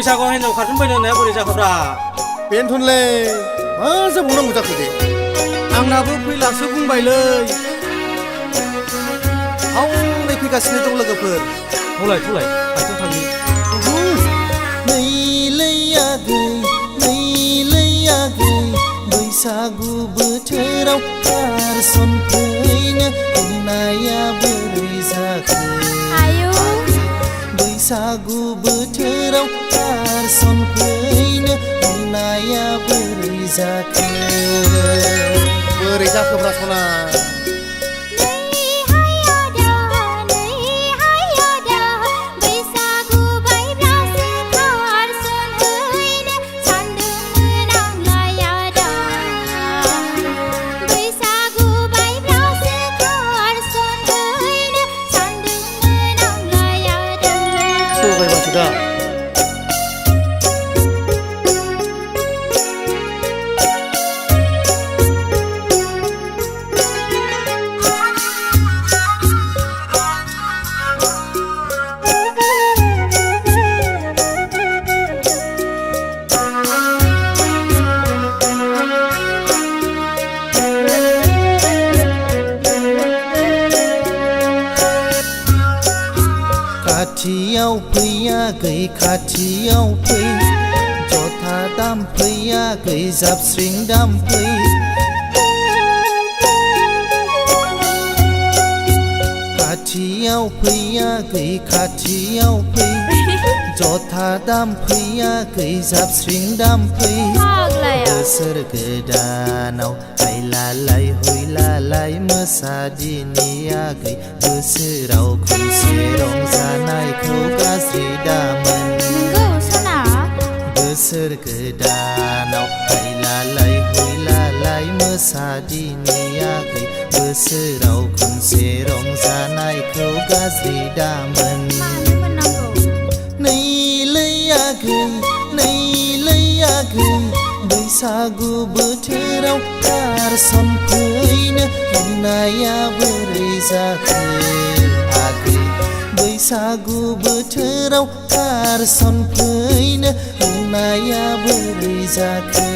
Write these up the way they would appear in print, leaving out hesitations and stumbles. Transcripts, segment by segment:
बैसागुआव हिन्जाव खारफिनबाय होननाया बोरै जाखोब्रा बेनोथ'नोलै मासो बुंनांगौ जाखो दे आंनाबो फैलासो बुंबायलै हावै फैगासिनो दं लोगोफोर थौलाय खाथियाव थांनि नैलै आगै बैसागु बोथोराव कारसन फैनो होननाया बोरै जाखो बैसागु बोथोराव कारसन फैनो होननाया बोरै जाखोब्रा सना खाथियाव फै जथा दामफैयाखै जाबस्रिं दामफै खाथियाव फै जथा दामफैयाखै जाबस्रिं दामफै बोसोर गोदानाव हायलालाय हुइलालाय मोसादिनियाखै बोसोराव खनसे रंजानायखौ गाज्रि दामोन बोसोर गोदानाव हायलालाय हुइलालाय मोसादिनियाखै बोसोराव खनसे रंजानायखौ गाज्रि दामोन नैलै आगै बैसागु बोथोराव कारसन फैनो होननाया बोरै जाखो आगै बैसागु बोथोराव कारसन फैनो होननाया बोरै जाखो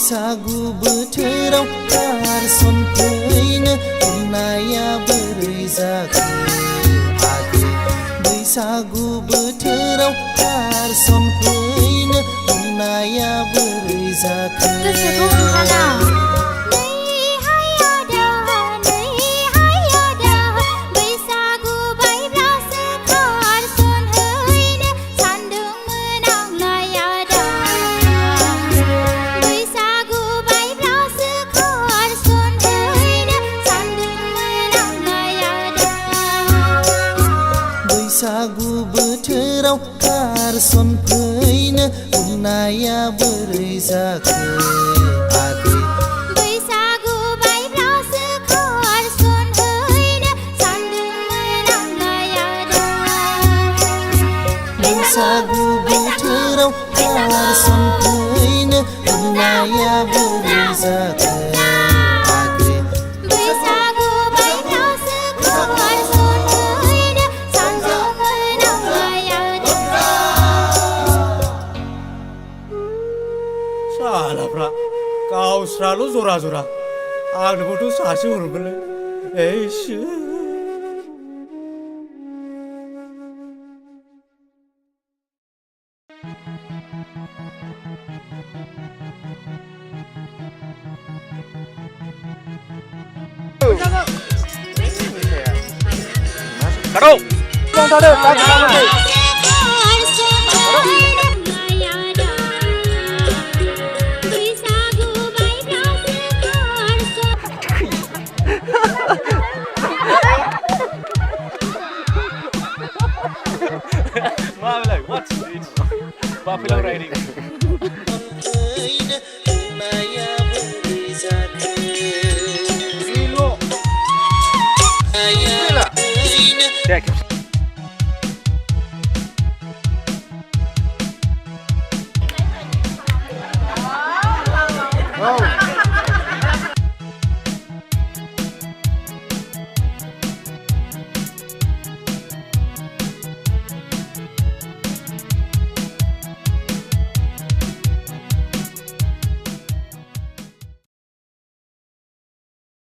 बैसागु बोथोराव कारसन फैनो होननाया बोरै जाखो आगै बैसागु बोथोराव कारसन फैनो होननाया बोरै जाखो बैसागु बोथोराव कारसन फैनो होननाया बोरै जाखो आगै बैसागु बायब्लासो कारसन फैनो सानदोंमोन आंलाय आदा बैसागु बोथोराव कारसन फैनो होननाया बोरै जाखो गावस्राल' जरा जरा आंनोबोथ' सासे हरगोनलै इसोर Kado. Bang tak ada. Tak ada. Malah, what's this? Buffalo riding. Silo. Check.